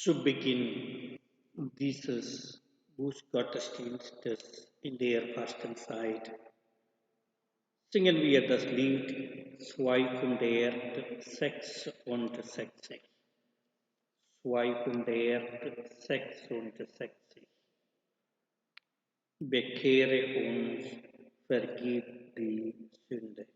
Zu Beginn dieses Bußgottesdienstes in der Fastenzeit singen wir das Lied 266. 266. Bekehre uns, vergib die Sünde.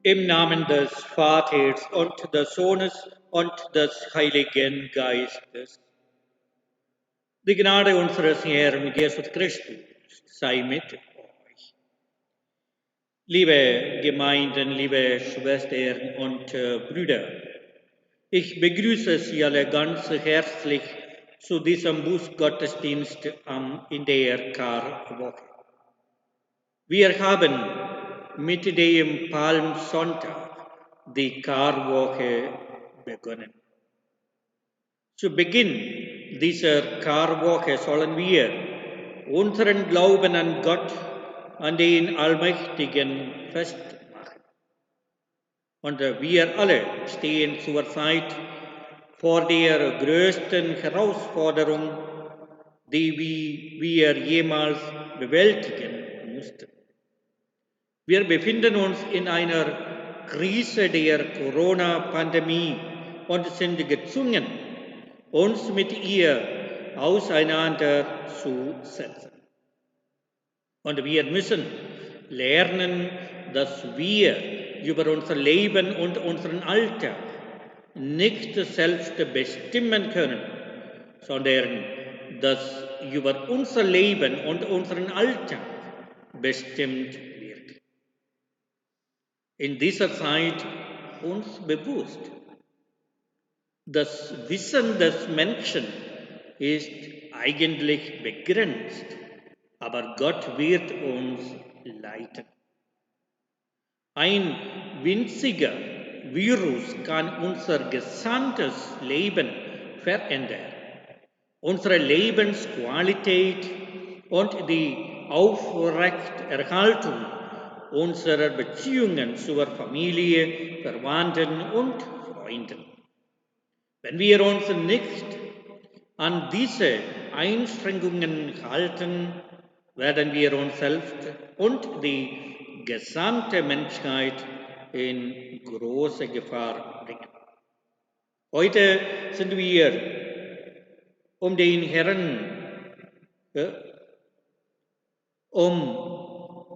Im Namen des Vaters und des Sohnes und des Heiligen Geistes. Die Gnade unseres Herrn Jesus Christus sei mit euch. Liebe Gemeinden, liebe Schwestern und Brüder, ich begrüße Sie alle ganz herzlich zu diesem Bußgottesdienst in der Karwoche. Wir haben mit dem Palmsonntag die Karwoche begonnen. Zu Beginn dieser Karwoche sollen wir unseren Glauben an Gott, an den Allmächtigen festmachen. Und wir alle stehen zurzeit vor der größten Herausforderung, die wir jemals bewältigen mussten. Wir befinden uns in einer Krise der Corona-Pandemie und sind gezwungen, uns mit ihr auseinanderzusetzen. Und wir müssen lernen, dass wir über unser Leben und unseren Alltag nicht selbst bestimmen können, sondern dass über unser Leben und unseren Alltag bestimmt wird. In dieser Zeit uns bewusst, das Wissen des Menschen ist eigentlich begrenzt, aber Gott wird uns leiten. Ein winziger Virus kann unser gesamtes Leben verändern, unsere Lebensqualität und die Aufrechterhaltung unserer Beziehungen zur Familie, Verwandten und Freunden. Wenn wir uns nicht An diese Einschränkungen halten, werden wir uns selbst und die gesamte Menschheit in große Gefahr bringen. Heute sind wir um den Herrn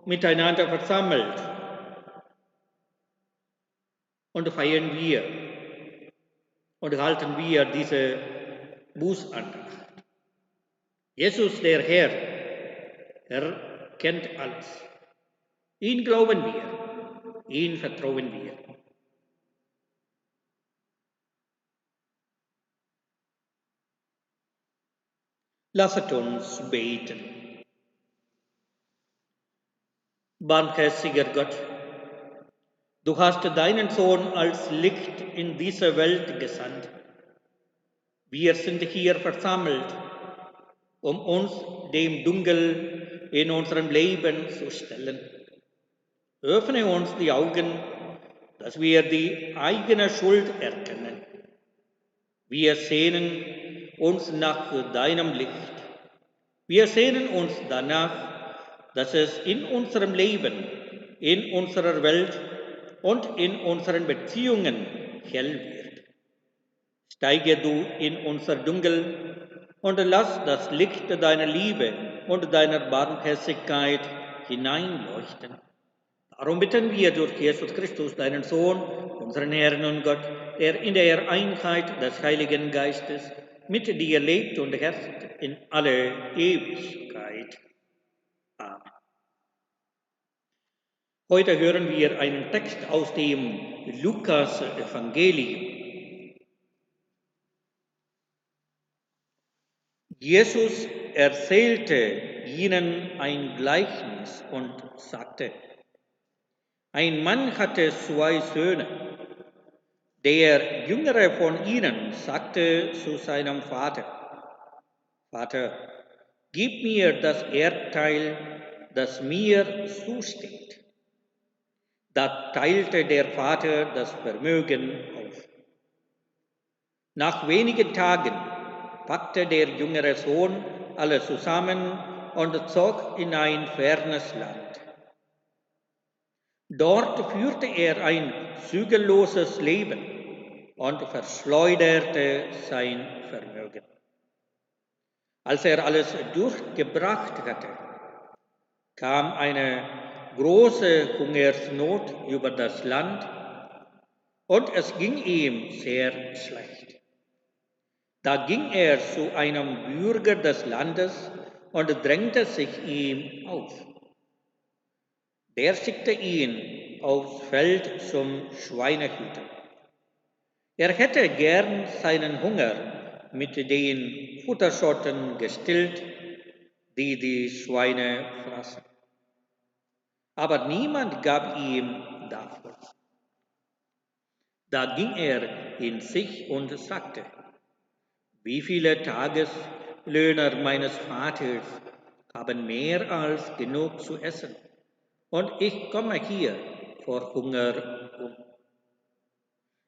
miteinander versammelt und feiern wir und halten wir diese Bußandacht. Jesus, der Herr, er kennt alles. Ihn glauben wir, ihn vertrauen wir. Lasset uns beten. Barmherziger Gott, du hast deinen Sohn als Licht in diese Welt gesandt. Wir sind hier versammelt, um uns dem Dunkel in unserem Leben zu stellen. Öffne uns die Augen, dass wir die eigene Schuld erkennen. Wir sehnen uns nach deinem Licht. Wir sehnen uns danach, dass es in unserem Leben, in unserer Welt und in unseren Beziehungen hell wird. Steige du in unser Dunkel und lass das Licht deiner Liebe und deiner Barmherzigkeit hineinleuchten. Darum bitten wir durch Jesus Christus, deinen Sohn, unseren Herrn und Gott, der in der Einheit des Heiligen Geistes mit dir lebt und herrscht in alle Ewigkeit. Amen. Heute hören wir einen Text aus dem Lukas-Evangelium. Jesus erzählte ihnen ein Gleichnis und sagte: Ein Mann hatte 2 Söhne. Der jüngere von ihnen sagte zu seinem Vater: Vater, gib mir das Erbteil, das mir zusteht. Da teilte der Vater das Vermögen auf. Nach wenigen Tagen packte der jüngere Sohn alles zusammen und zog in ein fernes Land. Dort führte er ein zügelloses Leben und verschleuderte sein Vermögen. Als er alles durchgebracht hatte, kam eine große Hungersnot über das Land und es ging ihm sehr schlecht. Da ging er zu einem Bürger des Landes und drängte sich ihm auf. Der schickte ihn aufs Feld zum Schweinehüten. Er hätte gern seinen Hunger mit den Futterschotten gestillt, die die Schweine fraßen. Aber niemand gab ihm davon. Da ging er in sich und sagte: Wie viele Tageslöhner meines Vaters haben mehr als genug zu essen, und ich komme hier vor Hunger um.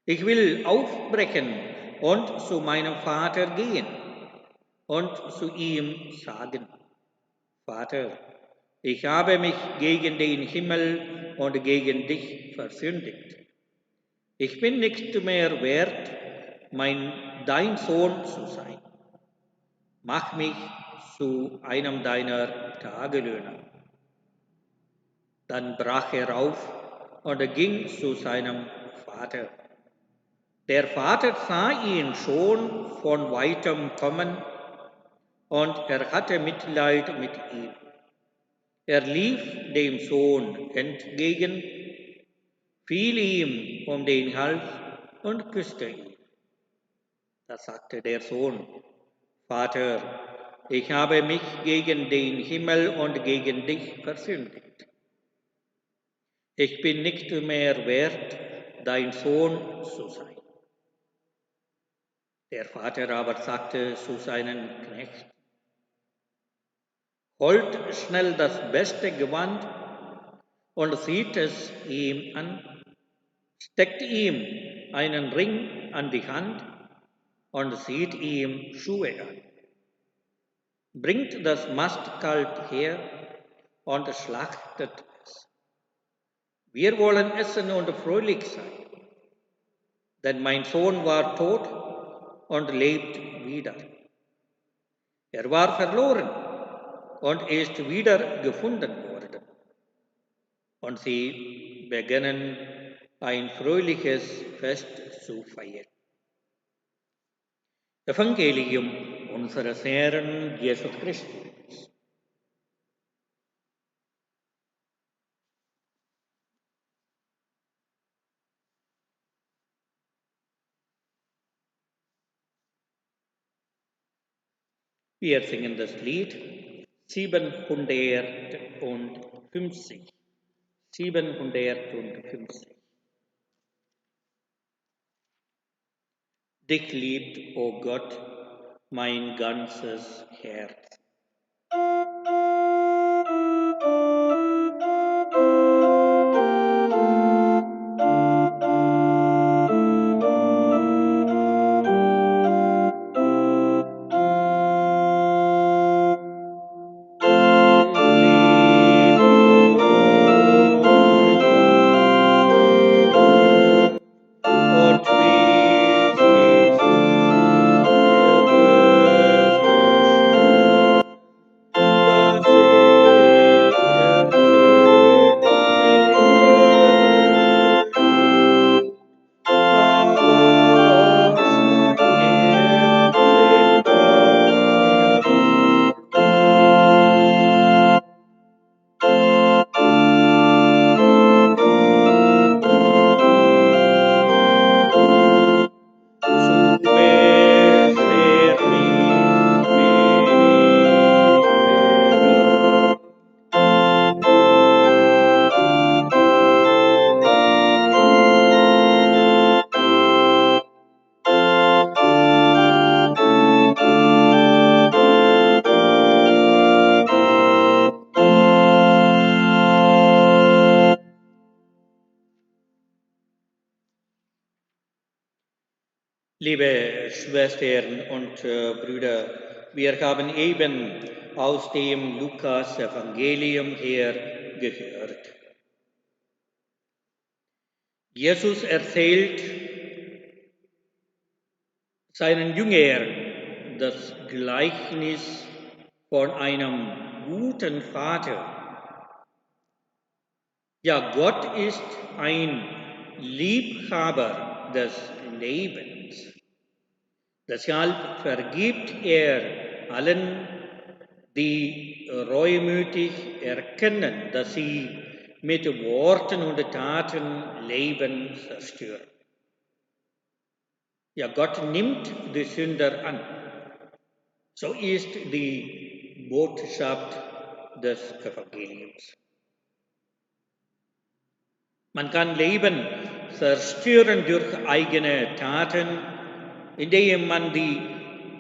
Ich will aufbrechen und zu meinem Vater gehen und zu ihm sagen: Vater, ich habe mich gegen den Himmel und gegen dich versündigt. Ich bin nicht mehr wert, dein Sohn zu sein. Mach mich zu einem deiner Tagelöhner. Dann brach er auf und ging zu seinem Vater. Der Vater sah ihn schon von weitem kommen und er hatte Mitleid mit ihm. Er lief dem Sohn entgegen, fiel ihm um den Hals und küsste ihn. Da sagte der Sohn: Vater, ich habe mich gegen den Himmel und gegen dich versündigt. Ich bin nicht mehr wert, dein Sohn zu sein. Der Vater aber sagte zu seinen Knechten: Holt schnell das beste Gewand und zieht es ihm an, steckt ihm einen Ring an die Hand und sieht ihm Schuhe an. Bringt das Mastkalb her und schlachtet es. Wir wollen essen und fröhlich sein, denn mein Sohn war tot und lebt wieder. Er war verloren und ist wieder gefunden worden. Und sie beginnen ein fröhliches Fest zu feiern. Evangelium unseres Herrn Jesus Christus. Wir singen das Lied 750. 750. Dich liebt, o Gott, mein ganzes Herz. Liebe Schwestern und Brüder, wir haben eben aus dem Lukas-Evangelium her gehört. Jesus erzählt seinen Jüngern das Gleichnis von einem guten Vater. Ja, Gott ist ein Liebhaber des Lebens. Deshalb vergibt er allen, die reumütig erkennen, dass sie mit Worten und Taten Leben zerstören. Ja, Gott nimmt die Sünder an. So ist die Botschaft des Evangeliums. Man kann Leben zerstören durch eigene Taten, indem man die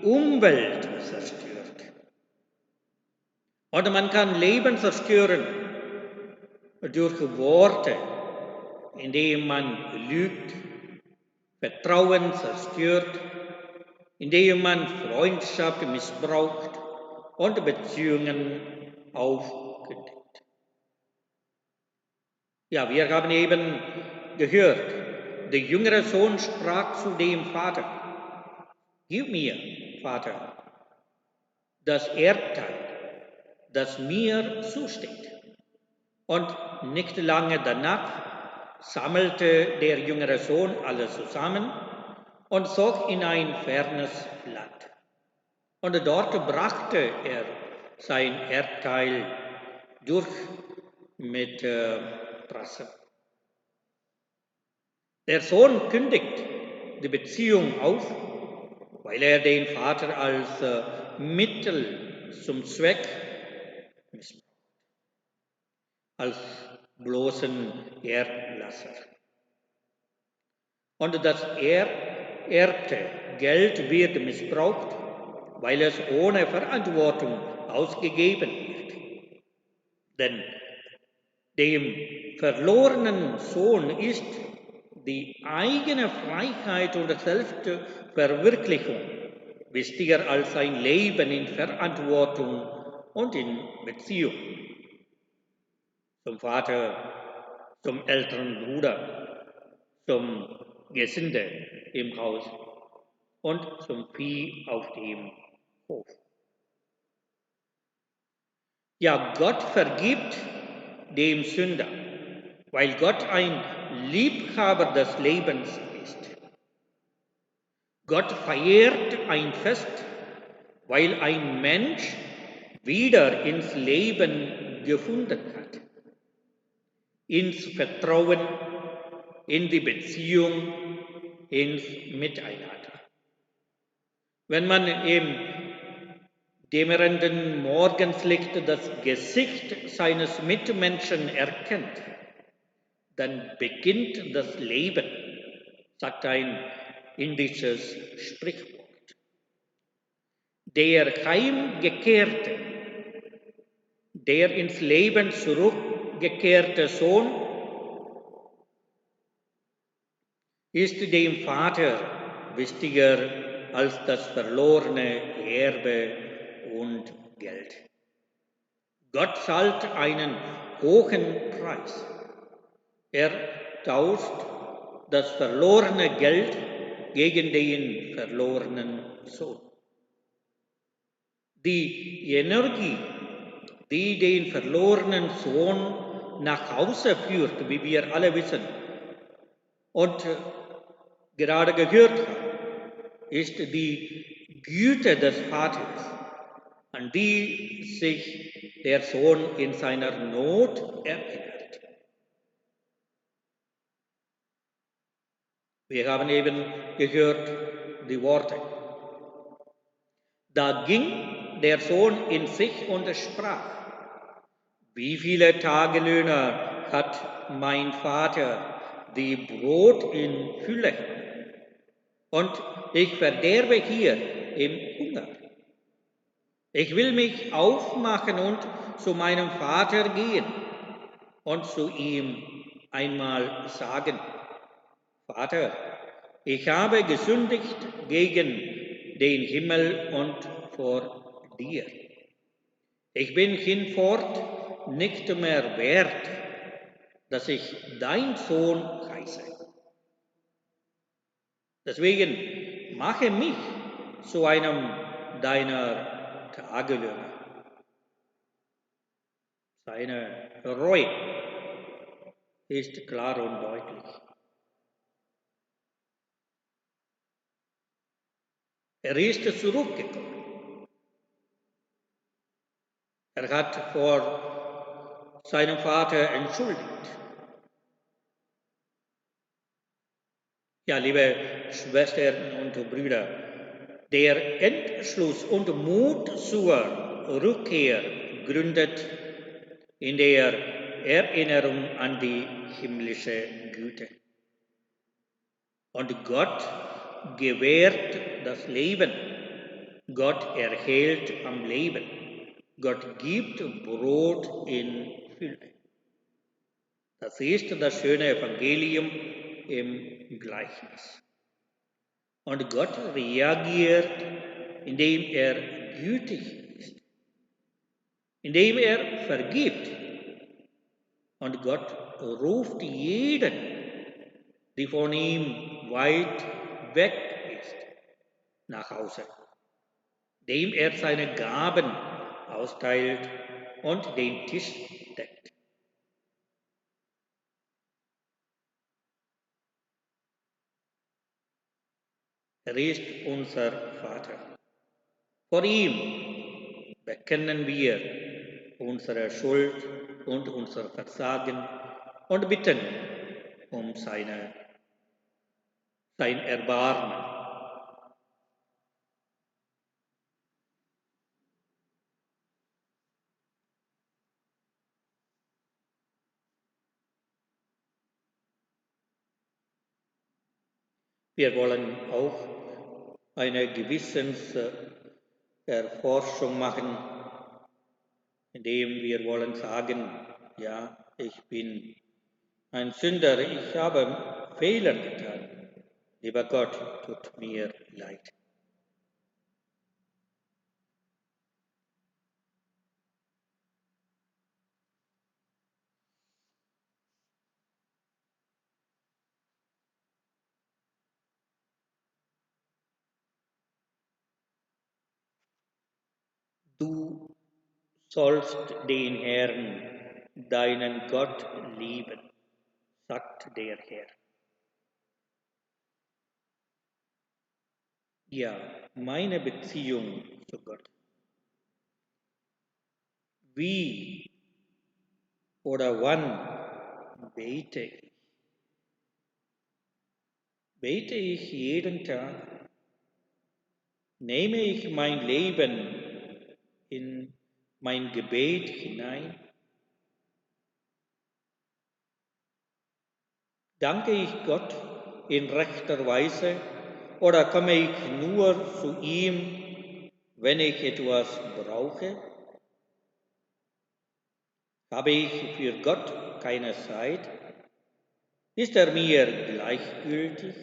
Umwelt zerstört. Oder man kann Leben zerstören durch Worte, indem man lügt, Vertrauen zerstört, indem man Freundschaft missbraucht und Beziehungen aufkündigt. Ja, wir haben eben gehört, der jüngere Sohn sprach zu dem Vater: Gib mir, Vater, das Erbteil, das mir zusteht. Und nicht lange danach sammelte der jüngere Sohn alles zusammen und zog in ein fernes Land. Und dort brachte er sein Erbteil durch mit Prasse. Der Sohn kündigt die Beziehung auf, weil er den Vater als Mittel zum Zweck missbraucht, als bloßen Erblasser. Und das ererbte Geld wird missbraucht, weil es ohne Verantwortung ausgegeben wird. Denn dem verlorenen Sohn ist die eigene Freiheit und Selbstverwirklichung wichtiger als ein Leben in Verantwortung und in Beziehung zum Vater, zum älteren Bruder, zum Gesinde im Haus und zum Vieh auf dem Hof. Ja, Gott vergibt dem Sünder, weil Gott ein Liebhaber des Lebens ist. Gott feiert ein Fest, weil ein Mensch wieder ins Leben gefunden hat, ins Vertrauen, in die Beziehung, ins Miteinander. Wenn man im dämmernden Morgenlicht das Gesicht seines Mitmenschen erkennt, dann beginnt das Leben, sagt ein indisches Sprichwort. Der Heimgekehrte, der ins Leben zurückgekehrte Sohn ist dem Vater wichtiger als das verlorene Erbe und Geld. Gott zahlt einen hohen Preis. Er tauscht das verlorene Geld gegen den verlorenen Sohn. Die Energie, die den verlorenen Sohn nach Hause führt, wie wir alle wissen, und gerade gehört haben, ist die Güte des Vaters, an die sich der Sohn in seiner Not erinnert. Wir haben eben gehört die Worte. Da ging der Sohn in sich und sprach: Wie viele Tagelöhner hat mein Vater, die Brot in Fülle haben, und ich verderbe hier im Hunger. Ich will mich aufmachen und zu meinem Vater gehen und zu ihm einmal sagen: Vater, ich habe gesündigt gegen den Himmel und vor dir. Ich bin hinfort nicht mehr wert, dass ich dein Sohn heiße. Deswegen mache mich zu einem deiner Tagelöhner. Seine Reue ist klar und deutlich. Er ist zurückgekommen. Er hat vor seinem Vater entschuldigt. Ja, liebe Schwestern und Brüder, der Entschluss und Mut zur Rückkehr gründet in der Erinnerung an die himmlische Güte. Und Gott gewährt das Leben. Gott erhält am Leben. Gott gibt Brot in Fülle. Das ist das schöne Evangelium im Gleichnis. Und Gott reagiert, indem er gütig ist, indem er vergibt. Und Gott ruft jeden, die von ihm weit weg ist, nach Hause, dem er seine Gaben austeilt und den Tisch deckt. Er ist unser Vater. Vor ihm bekennen wir unsere Schuld und unser Versagen und bitten um sein Erbarmen. Wir wollen auch eine Gewissenserforschung machen, indem wir wollen sagen, ja, ich bin ein Sünder, ich habe Fehler getan. Lieber Gott, tut mir leid. Du sollst den Herrn, deinen Gott, lieben, sagt der Herr. Ja, meine Beziehung zu Gott. Wie oder wann bete ich? Bete ich jeden Tag? Nehme ich mein Leben in mein Gebet hinein? Danke ich Gott in rechter Weise oder komme ich nur zu ihm, wenn ich etwas brauche? Habe ich für Gott keine Zeit? Ist er mir gleichgültig?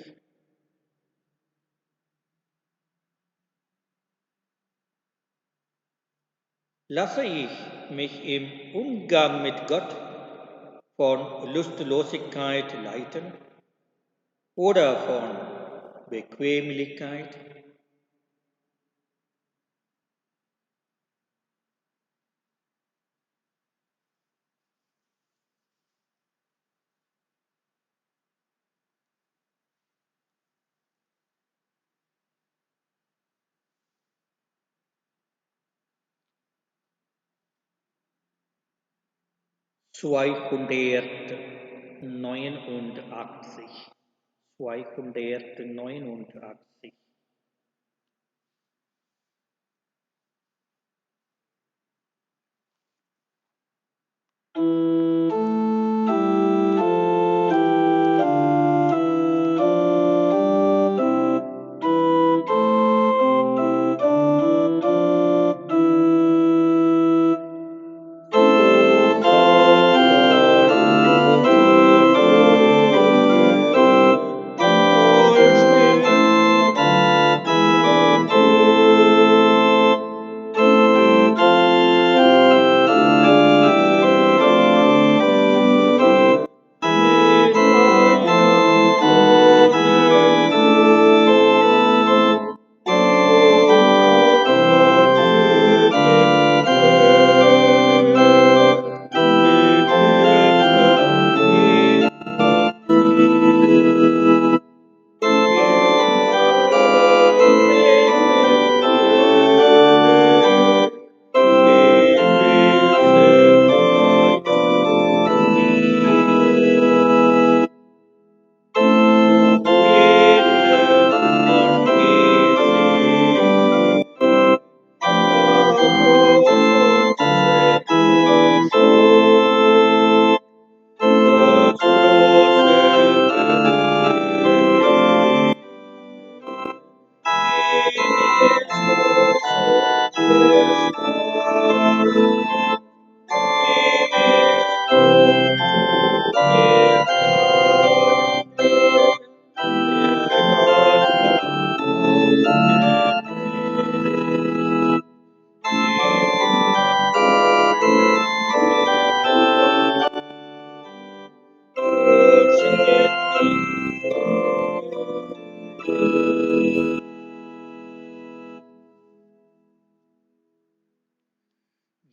Lasse ich mich im Umgang mit Gott von Lustlosigkeit leiten oder von Bequemlichkeit? Zweihundertneunundachtzig. 289.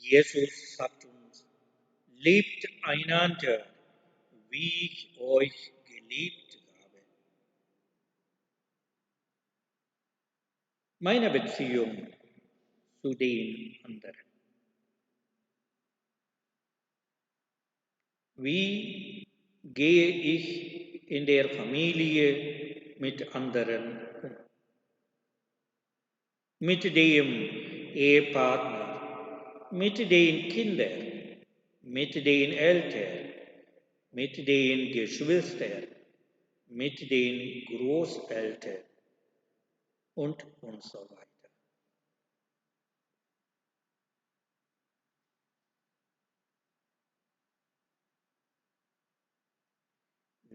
Jesus sagt uns, liebt einander, wie ich euch geliebt habe. Meine Beziehung zu den anderen. Wie gehe ich in der Familie mit anderen um? Mit dem Ehepartner, mit den Kindern, mit den Eltern, mit den Geschwistern, mit den Großeltern und so weiter.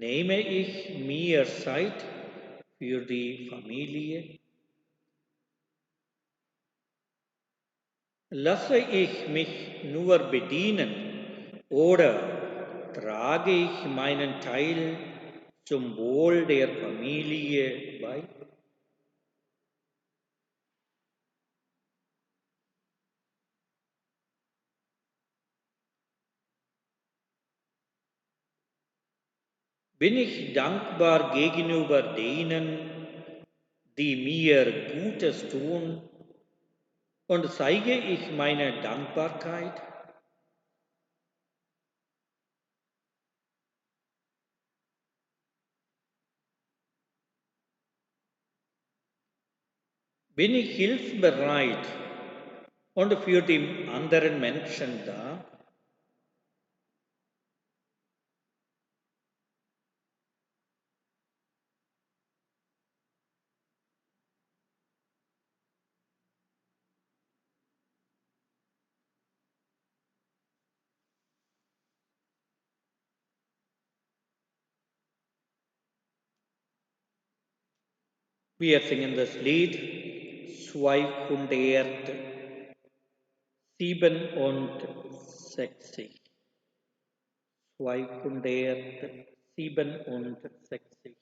Nehme ich mir Zeit für die Familie? Lasse ich mich nur bedienen oder trage ich meinen Teil zum Wohl der Familie bei? Bin ich dankbar gegenüber denen, die mir Gutes tun, und zeige ich meine Dankbarkeit? Bin ich hilfsbereit und für die anderen Menschen da? Wir singen das Lied 267. 267.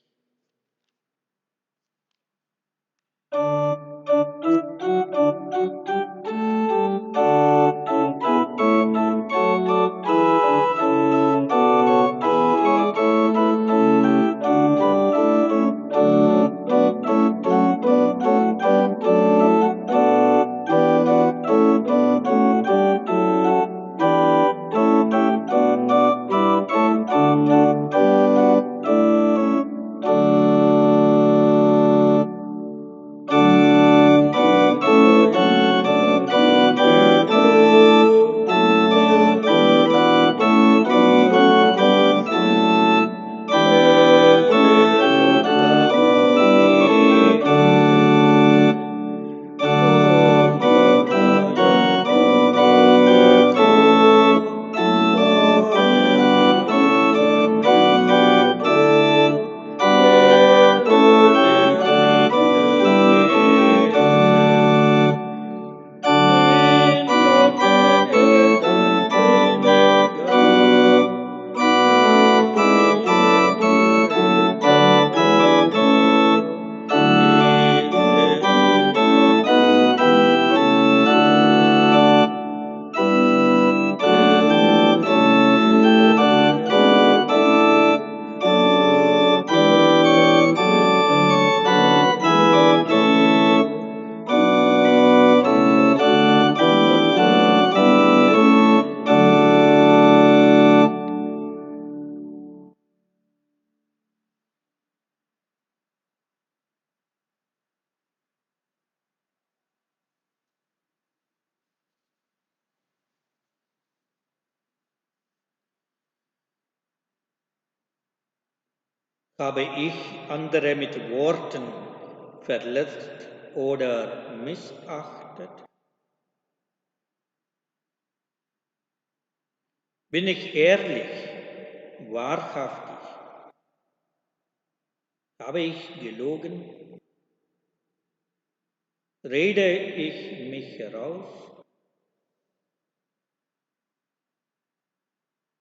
Habe ich andere mit Worten verletzt oder missachtet? Bin ich ehrlich, wahrhaftig? Habe ich gelogen? Rede ich mich heraus?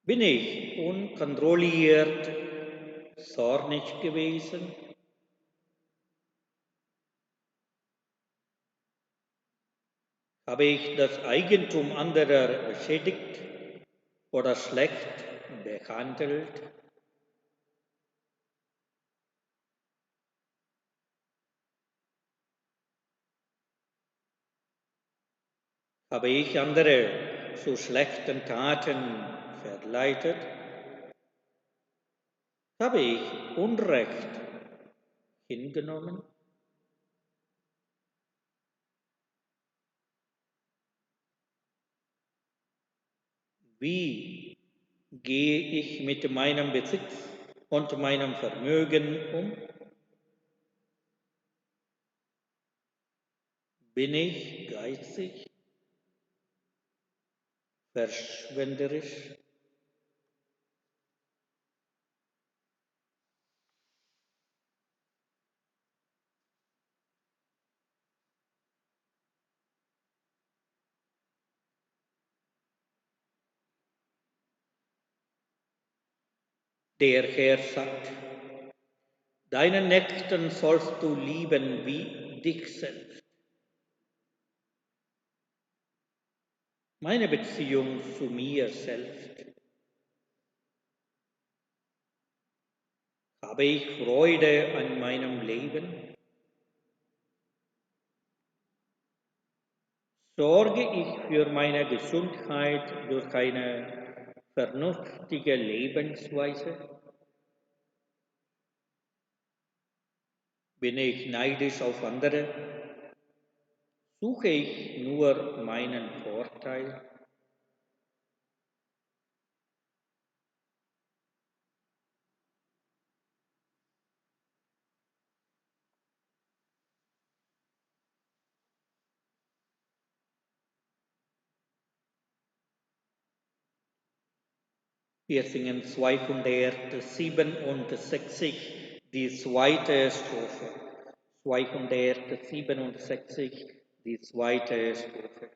Bin ich unkontrolliert zornig gewesen? Habe ich das Eigentum anderer beschädigt oder schlecht behandelt? Habe ich andere zu schlechten Taten verleitet? Habe ich Unrecht hingenommen? Wie gehe ich mit meinem Besitz und meinem Vermögen um? Bin ich geizig, verschwenderisch? Der Herr sagt, deinen Nächsten sollst du lieben wie dich selbst. Meine Beziehung zu mir selbst. Habe ich Freude an meinem Leben? Sorge ich für meine Gesundheit durch eine vernünftige Lebensweise? Bin ich neidisch auf andere? Suche ich nur meinen Vorteil? Wir singen 267, die zweite Strophe. 267, die zweite Strophe.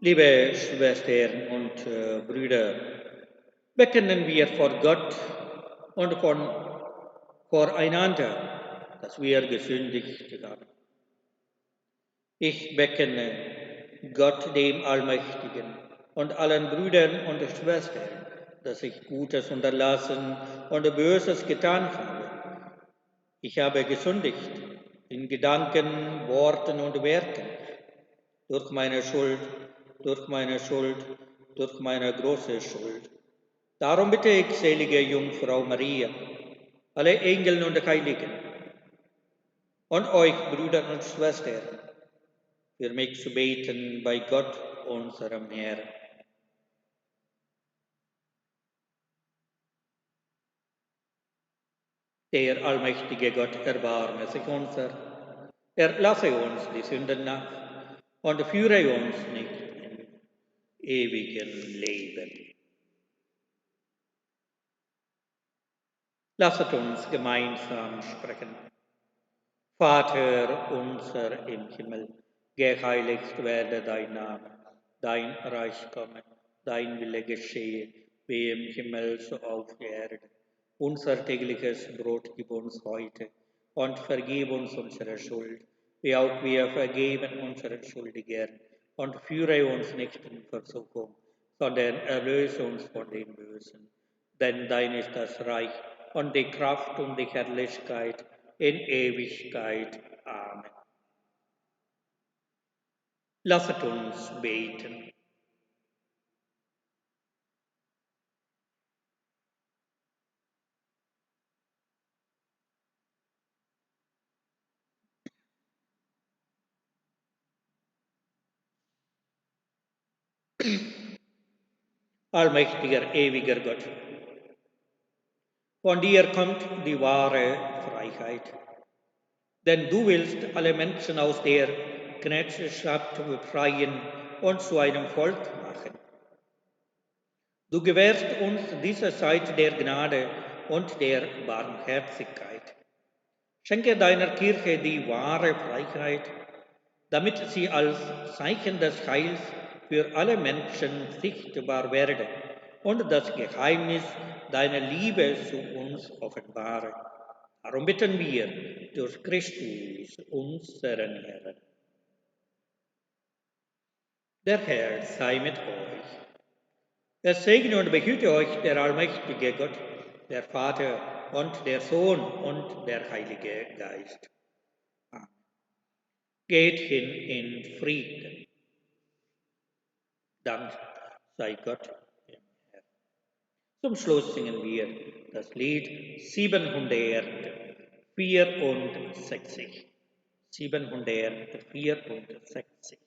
Liebe Schwestern und Brüder, bekennen wir vor Gott und voreinander, dass wir gesündigt haben. Ich bekenne Gott, dem Allmächtigen, und allen Brüdern und Schwestern, dass ich Gutes unterlassen und Böses getan habe. Ich habe gesündigt in Gedanken, Worten und Werken, durch meine Schuld, durch meine Schuld, durch meine große Schuld. Darum bitte ich, selige Jungfrau Maria, alle Engel und Heiligen und euch, Brüder und Schwestern, für mich zu beten bei Gott, unserem Herrn. Der allmächtige Gott erbarme sich unser, erlasse uns die Sünden nach und führe uns nicht in ewigen Leben. Lasset uns gemeinsam sprechen. Vater unser im Himmel, geheiligt werde dein Name, dein Reich komme, dein Wille geschehe, wie im Himmel so auf Erden. Unser tägliches Brot gib uns heute und vergib uns unsere Schuld, wie auch wir vergeben unseren Schuldigern. Und führe uns nicht in Versuchung, sondern erlöse uns von dem Bösen. Denn dein ist das Reich und die Kraft und die Herrlichkeit in Ewigkeit. Amen. Lasset uns beten. Allmächtiger, ewiger Gott, Von dir kommt die wahre Freiheit. Denn du willst alle Menschen aus der Knechtschaft befreien und zu einem Volk machen. Du gewährst uns diese Zeit der Gnade und der Barmherzigkeit. Schenke deiner Kirche die wahre Freiheit, damit sie als Zeichen des Heils für alle Menschen sichtbar werde und das Geheimnis deiner Liebe zu uns offenbare. Darum bitten wir durch Christus, unseren Herrn. Der Herr sei mit euch. Es segne und behüte euch der allmächtige Gott, der Vater und der Sohn und der Heilige Geist. Amen. Geht hin in Frieden. Dank sei Gott im Herrn. Zum Schluss singen wir das Lied 764. 764.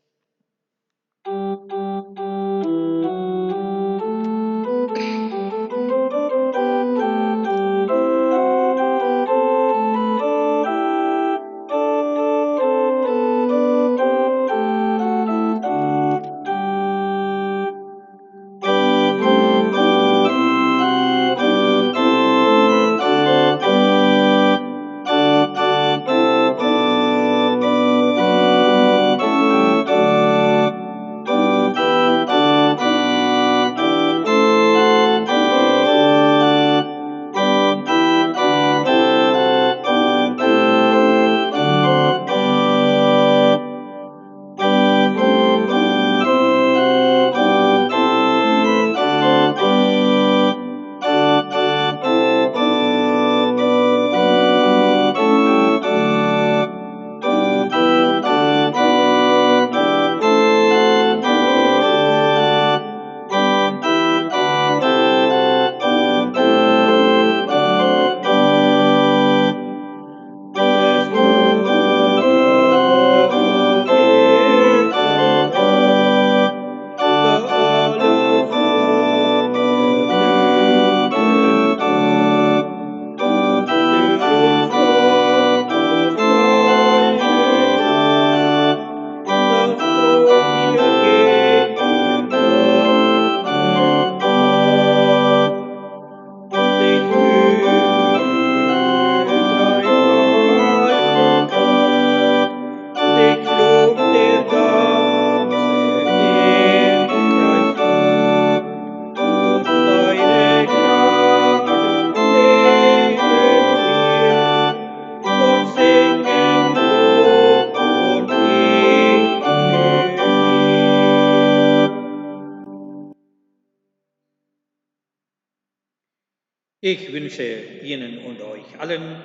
Ich wünsche Ihnen und euch allen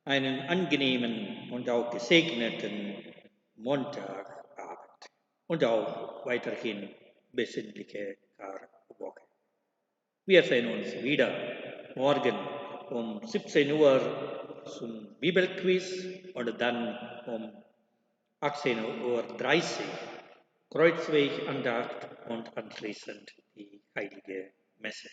einen angenehmen und auch gesegneten Montagabend und auch weiterhin besinnliche Karwoche. Wir sehen uns wieder morgen um 17 Uhr zum Bibelquiz und dann um 18:30 Uhr Kreuzwegandacht und anschließend die Heilige Messe.